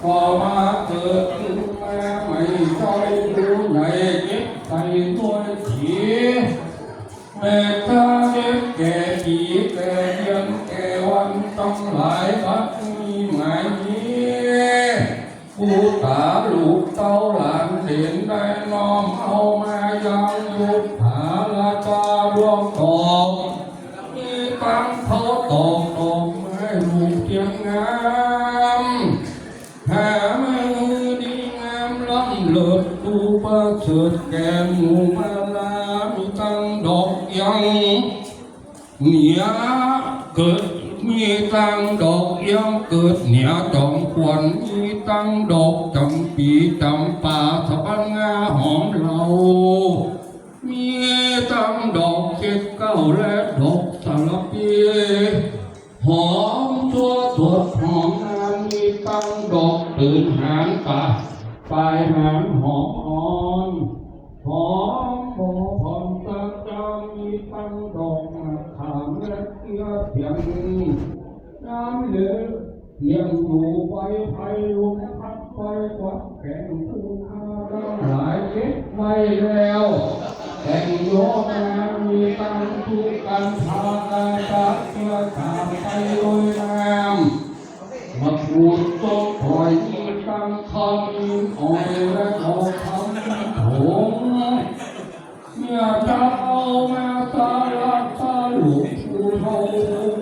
พอมาเกิดขึ้นมาไม่ใจรู้ไหนเก็บใส่ตัวผีแม่ตาเด็กแก่ผีแก่เดือนแก่วันต้องหลายพักมีหมายนี้ผู้ตาลูกเต้าหลานเห็นได้น้อมเอามายังยุบหาลาตาดวงทองมีตังเขาตอกตอกไม้ลูกเทียงงามหาไม่ดีงามล้ำเลิศดูประเสริฐแก่หมู่มาลามีตังดอกยังเหนียเกิดมีตังดอกยังเกิดเหนียจอมควันมีตังดอกจำปีจำป่าสะพันงาหอมเรามีตังดอกเจ็ดเก้าและดอกสารพีหอมตัวสดหอมงามมีตังดอกตื่นหางตาปลายหางหอมอ่อนหอมโมหอมตะจามีตังดอกมะขามและเกี๊ยวเพียงน้ำเหลืองเพียงอยู่ไว้ไฟลมพัดไฟควัดแข่งผู้ข้าหลายเช็ดไว้แล้วแต่งโยนามีตังทุกการพาการตัดเพื่อตามไปโดยงามมาพูดต้องคอยมีตังคำอ่อยและขอคำโหงเมื่อจะเอามาตาลักตาหลุกผู้เท่า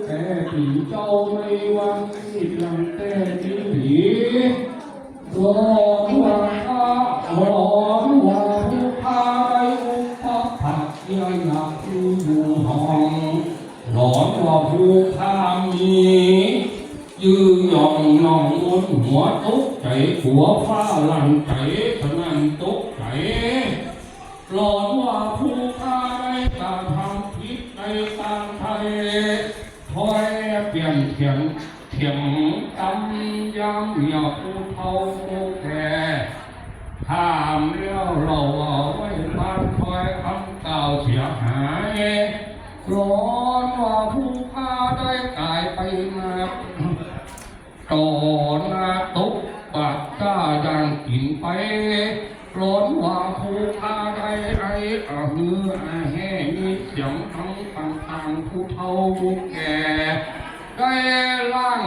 แก่ที่เจ้าไม่วันที่ลำแต่ที่ผีร้องว่าข้าร้องว่าผู้พาไปอุปถักยังหนักอยู่ห้องร้องว่าผู้พามียืนยองนองอุ่นหัวตุกใจหัวฟ้าลันใจฉะนั้นตุกใจร้องว่าผู้พาได้การทำผิดในทางไทยถอยเปลี่ยนเถียงตำยำเหนียวผู้เฒ่าผู้แก่ห้ามเลี้ยวเราเอาไว้บ้านคอยคำกล่าวเสียหายร้อนว่าผู้พาได้กลายไปมาต่อหน้าตุกบาดก้าดังกินไปร้อนว่าผู้พาได้ไอ้มือแห้งมีเสียงทั้งต่างผู้เฒ่าผู้แก่ได้ล่าง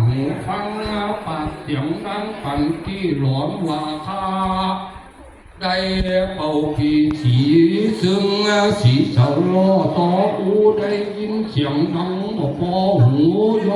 หูฟังแล้วปากเสียงดังฝันที่หลอนว่าข้าได้เป่าปีสีซึ่งสีเสาล้อต่ออูได้ยินเสียงดังพอหูโย